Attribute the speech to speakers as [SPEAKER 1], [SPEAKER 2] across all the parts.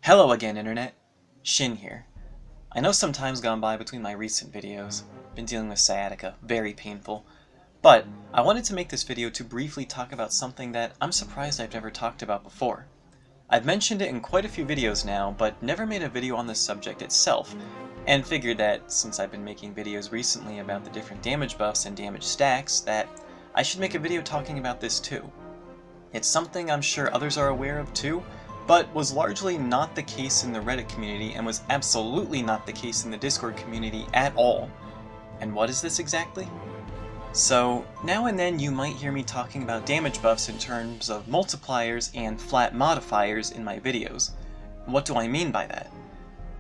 [SPEAKER 1] Hello again, Internet. Shin here. I know some time's gone by between my recent videos. Been dealing with sciatica, very painful. But I wanted to make this video to briefly talk about something that I'm surprised I've never talked about before. I've mentioned it in quite a few videos now, but never made a video on the subject itself, and figured that since I've been making videos recently about the different damage buffs and damage stacks, that I should make a video talking about this too. It's something I'm sure others are aware of too, but was largely not the case in the Reddit community and was absolutely not the case in the Discord community at all. And what is this exactly? So, now and then you might hear me talking about damage buffs in terms of multipliers and flat modifiers in my videos. What do I mean by that?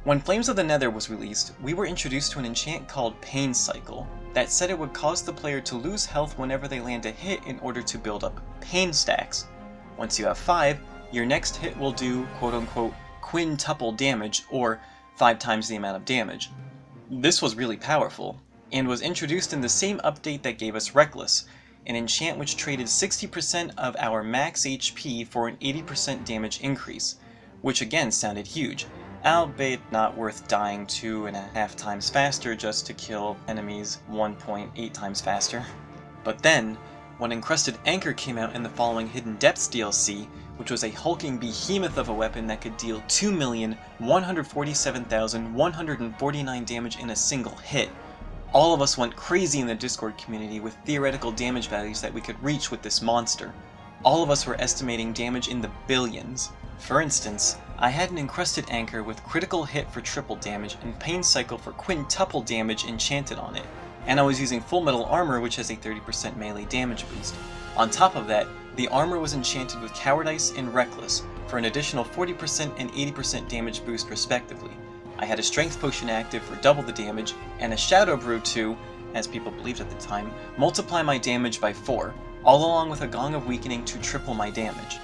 [SPEAKER 1] When Flames of the Nether was released, we were introduced to an enchant called Pain Cycle that said it would cause the player to lose health whenever they land a hit in order to build up pain stacks. Once you have 5, your next hit will do quote-unquote quintuple damage, or 5 times the amount of damage. This was really powerful, and was introduced in the same update that gave us Reckless, an enchant which traded 60% of our max HP for an 80% damage increase, which again sounded huge, albeit not worth dying 2.5 times faster just to kill enemies 1.8 times faster. But then, when Encrusted Anchor came out in the following Hidden Depths DLC, which was a hulking behemoth of a weapon that could deal 2,147,149 damage in a single hit, all of us went crazy in the Discord community with theoretical damage values that we could reach with this monster. All of us were estimating damage in the billions. For instance, I had an Encrusted Anchor with critical hit for triple damage and Pain Cycle for quintuple damage enchanted on it, and I was using Full Metal Armor, which has a 30% melee damage boost. On top of that, the armor was enchanted with Cowardice and Reckless for an additional 40% and 80% damage boost respectively. I had a Strength Potion active for double the damage, and a Shadow Brew to, as people believed at the time, multiply my damage by 4, all along with a Gong of Weakening to triple my damage.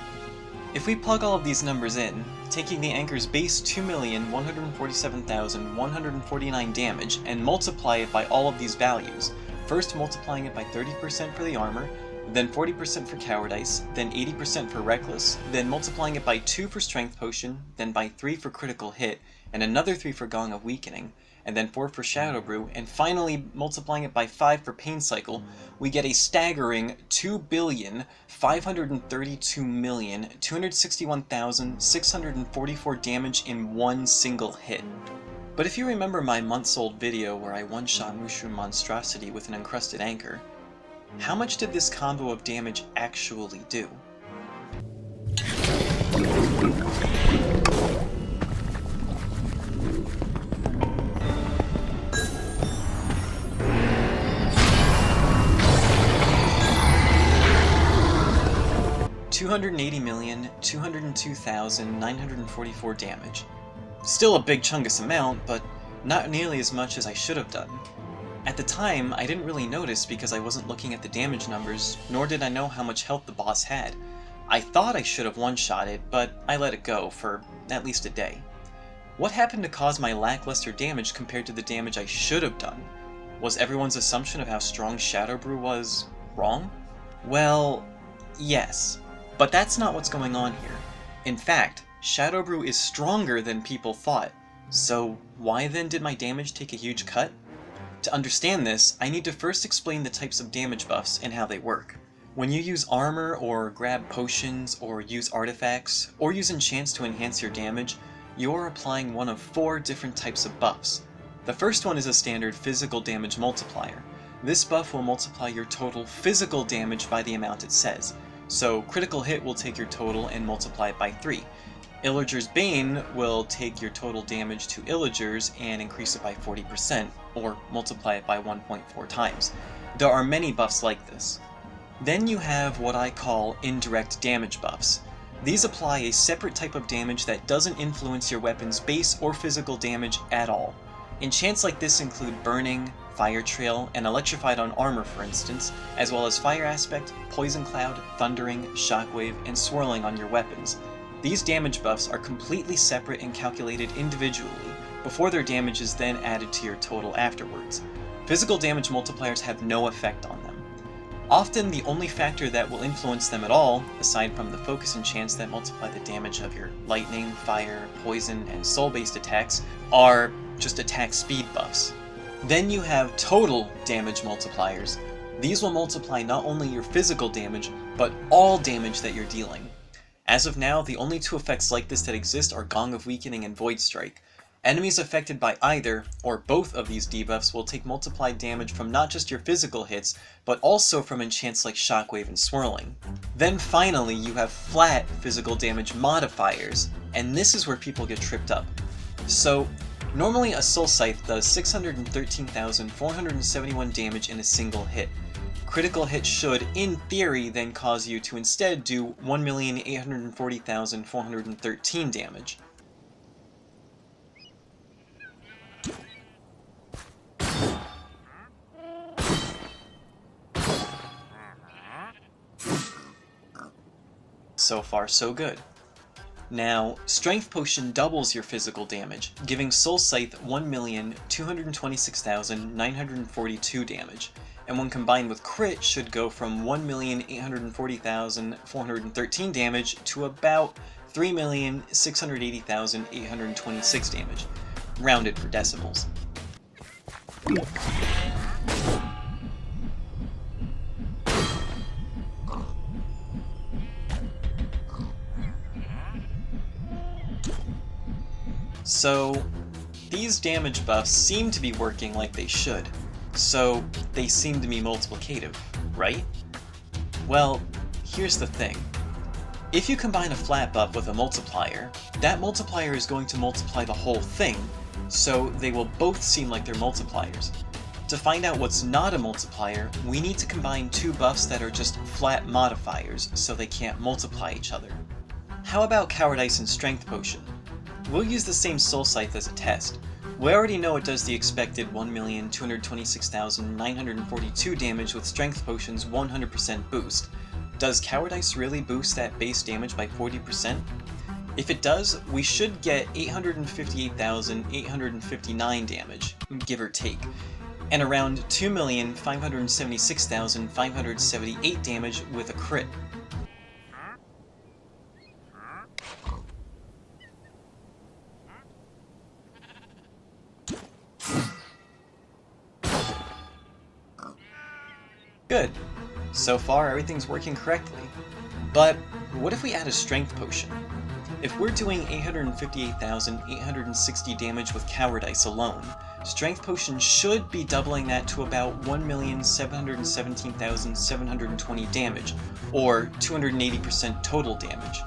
[SPEAKER 1] If we plug all of these numbers in, taking the Anchor's base 2,147,149 damage and multiply it by all of these values, first multiplying it by 30% for the armor, then 40% for Cowardice, then 80% for Reckless, then multiplying it by 2 for Strength Potion, then by 3 for Critical Hit, and another 3 for Gong of Weakening, and then 4 for Shadow Brew, and finally multiplying it by 5 for Pain Cycle, we get a staggering 2,532,261,644 damage in one single hit. But if you remember my months-old video where I one-shot Mushroom Monstrosity with an Encrusted Anchor, how much did this combo of damage actually do? $280,202,944 damage. Still a big chungus amount, but not nearly as much as I should have done. At the time, I didn't really notice because I wasn't looking at the damage numbers, nor did I know how much health the boss had. I thought I should have one-shot it, but I let it go for at least a day. What happened to cause my lackluster damage compared to the damage I should have done? Was everyone's assumption of how strong Shadow Brew was wrong? Well, yes. But that's not what's going on here. In fact, Shadow Brew is stronger than people thought. So why then did my damage take a huge cut? To understand this, I need to first explain the types of damage buffs and how they work. When you use armor, or grab potions, or use artifacts, or use enchants to enhance your damage, you're applying one of 4 different types of buffs. The first one is a standard physical damage multiplier. This buff will multiply your total physical damage by the amount it says. So Critical Hit will take your total and multiply it by 3. Illager's Bane will take your total damage to Illager's and increase it by 40%, or multiply it by 1.4 times. There are many buffs like this. Then you have what I call indirect damage buffs. These apply a separate type of damage that doesn't influence your weapon's base or physical damage at all. Enchants like this include Burning, Fire Trail, and Electrified on armor for instance, as well as Fire Aspect, Poison Cloud, Thundering, Shockwave, and Swirling on your weapons. These damage buffs are completely separate and calculated individually, before their damage is then added to your total afterwards. Physical damage multipliers have no effect on them. Often the only factor that will influence them at all, aside from the focus enchants that multiply the damage of your lightning, fire, poison, and soul-based attacks, are just attack speed buffs. Then you have total damage multipliers. These will multiply not only your physical damage, but all damage that you're dealing. As of now, the only two effects like this that exist are Gong of Weakening and Void Strike. Enemies affected by either, or both of these debuffs will take multiplied damage from not just your physical hits, but also from enchants like Shockwave and Swirling. Then finally, you have flat physical damage modifiers, and this is where people get tripped up. So, normally a Soul Scythe does 613,471 damage in a single hit. Critical hit should, in theory, then cause you to instead do 1,840,413 damage. So far, so good. Now, Strength Potion doubles your physical damage, giving Soul Scythe 1,226,942 damage, and when combined with crit should go from 1,840,413 damage to about 3,680,826 damage, rounded for decimals. So, these damage buffs seem to be working like they should, so they seem to be multiplicative, right? Well, here's the thing. If you combine a flat buff with a multiplier, that multiplier is going to multiply the whole thing, so they will both seem like they're multipliers. To find out what's not a multiplier, we need to combine two buffs that are just flat modifiers, so they can't multiply each other. How about Cowardice and Strength Potion? We'll use the same Soul Scythe as a test. We already know it does the expected 1,226,942 damage with Strength Potion's 100% boost. Does Cowardice really boost that base damage by 40%? If it does, we should get 858,859 damage, give or take, and around 2,576,578 damage with a crit. Good. So far, everything's working correctly. But what if we add a Strength Potion? If we're doing 858,860 damage with Cowardice alone, Strength Potion should be doubling that to about 1,717,720 damage, or 280% total damage.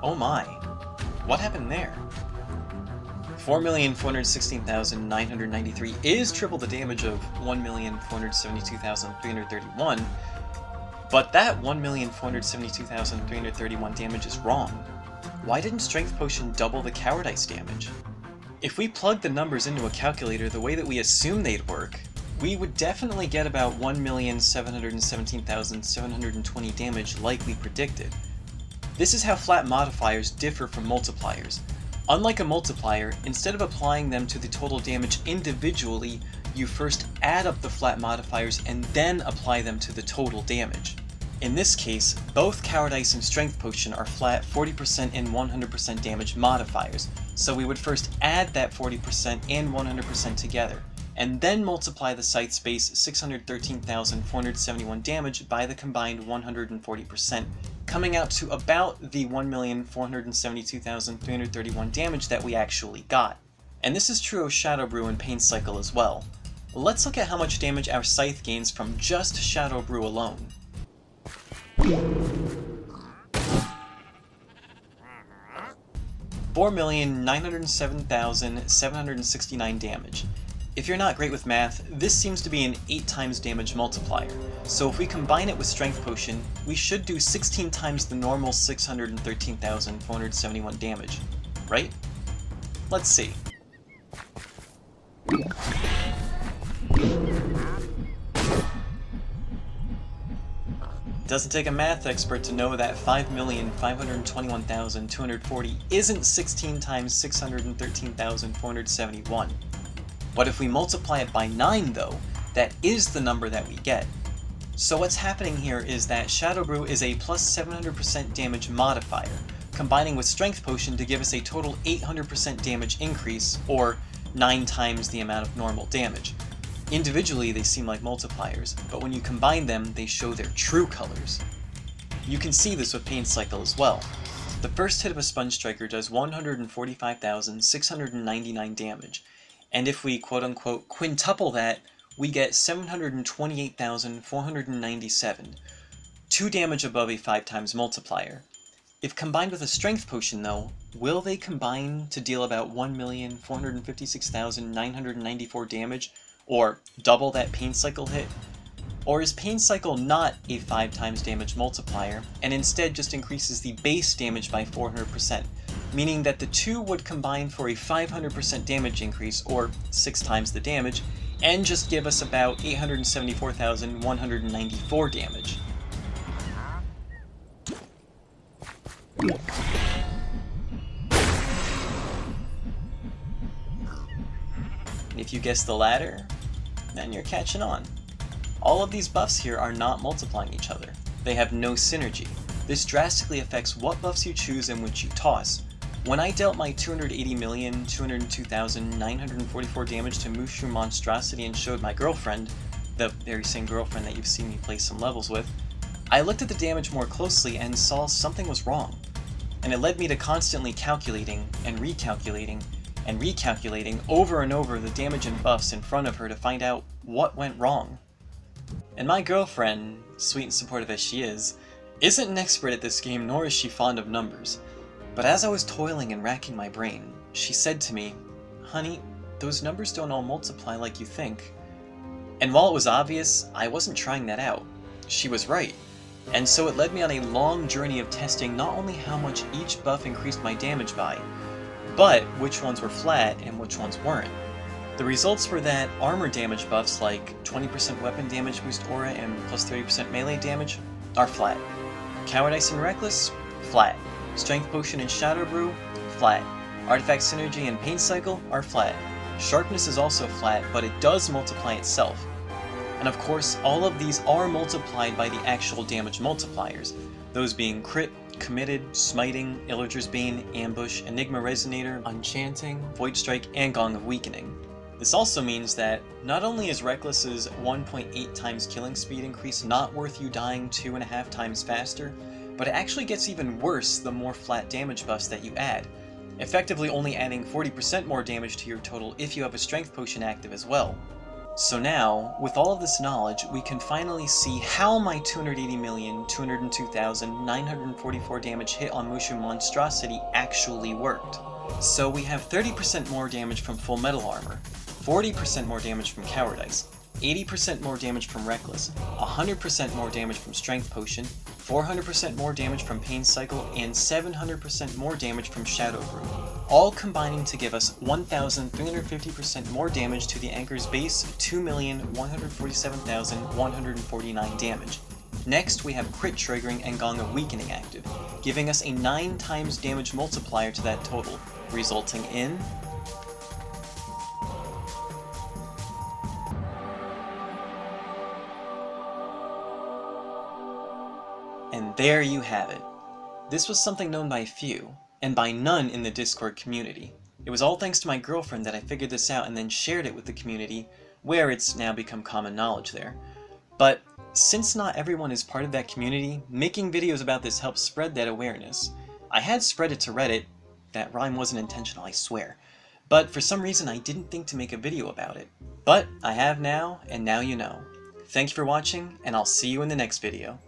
[SPEAKER 1] Oh my, what happened there? 4,416,993 is triple the damage of 1,472,331, but that 1,472,331 damage is wrong. Why didn't Strength Potion double the Cowardice damage? If we plug the numbers into a calculator the way that we assume they'd work, we would definitely get about 1,717,720 damage like we predicted. This is how flat modifiers differ from multipliers. Unlike a multiplier, instead of applying them to the total damage individually, you first add up the flat modifiers and then apply them to the total damage. In this case, both Cowardice and Strength Potion are flat 40% and 100% damage modifiers, so we would first add that 40% and 100% together, and then multiply the Scythe's base 613,471 damage by the combined 140%, coming out to about the 1,472,331 damage that we actually got. And this is true of Shadow Brew and Pain Cycle as well. Let's look at how much damage our Scythe gains from just Shadow Brew alone. 4,907,769 damage. If you're not great with math, this seems to be an 8 times damage multiplier, so if we combine it with Strength Potion, we should do 16 times the normal 613,471 damage, right? Let's see. It doesn't take a math expert to know that 5,521,240 isn't 16 times 613,471. But if we multiply it by 9 though, that is the number that we get. So what's happening here is that Shadow Brew is a plus 700% damage modifier, combining with Strength Potion to give us a total 800% damage increase, or 9 times the amount of normal damage. Individually, they seem like multipliers, but when you combine them, they show their true colors. You can see this with Pain Cycle as well. The first hit of a Sponge Striker does 145,699 damage, and if we quote-unquote quintuple that, we get 728,497, 2 damage above a 5 times multiplier. If combined with a Strength Potion though, will they combine to deal about 1,456,994 damage, or double that Pain Cycle hit? Or is Pain Cycle not a 5 times damage multiplier, and instead just increases the base damage by 400%, meaning that the two would combine for a 500% damage increase, or 6 times the damage, and just give us about 874,194 damage. If you guess the latter, then you're catching on. All of these buffs here are not multiplying each other. They have no synergy. This drastically affects what buffs you choose and which you toss. When I dealt my 280,202,944 damage to Mushroom Monstrosity and showed my girlfriend, the very same girlfriend that you've seen me play some levels with, I looked at the damage more closely and saw something was wrong. And it led me to constantly calculating and recalculating and recalculating over and over the damage and buffs in front of her to find out what went wrong. And my girlfriend, sweet and supportive as she is, isn't an expert at this game, nor is she fond of numbers. But as I was toiling and racking my brain, she said to me, "Honey, those numbers don't all multiply like you think." And while it was obvious, I wasn't trying that out. She was right. And so it led me on a long journey of testing not only how much each buff increased my damage by, but which ones were flat and which ones weren't. The results were that armor damage buffs like 20% weapon damage boost aura and plus 30% melee damage are flat. Cowardice and Reckless, flat. Strength Potion and Shadow Brew, flat. Artifact Synergy and Pain Cycle are flat. Sharpness is also flat, but it does multiply itself. And of course, all of these are multiplied by the actual damage multipliers, those being Crit, Committed, Smiting, Illager's Bane, Ambush, Enigma Resonator, Enchanting, Void Strike, and Gong of Weakening. This also means that not only is Reckless's 1.8 times killing speed increase not worth you dying 2.5 times faster, but it actually gets even worse the more flat damage buffs that you add, effectively only adding 40% more damage to your total if you have a Strength Potion active as well. So now, with all of this knowledge, we can finally see how my 280,202,944 damage hit on Mushroom Monstrosity actually worked. So we have 30% more damage from Full Metal Armor, 40% more damage from Cowardice, 80% more damage from Reckless, 100% more damage from Strength Potion, 400% more damage from Pain Cycle, and 700% more damage from Shadow Brew, all combining to give us 1,350% more damage to the Anchor's base of 2,147,149 damage. Next, we have Crit Triggering and Gong of Weakening active, giving us a 9 times damage multiplier to that total, resulting in... And there you have it. This was something known by few, and by none in the Discord community. It was all thanks to my girlfriend that I figured this out and then shared it with the community, where it's now become common knowledge there. But since not everyone is part of that community, making videos about this helps spread that awareness. I had spread it to Reddit, that rhyme wasn't intentional, I swear, but for some reason I didn't think to make a video about it. But I have now, and now you know. Thank you for watching, and I'll see you in the next video.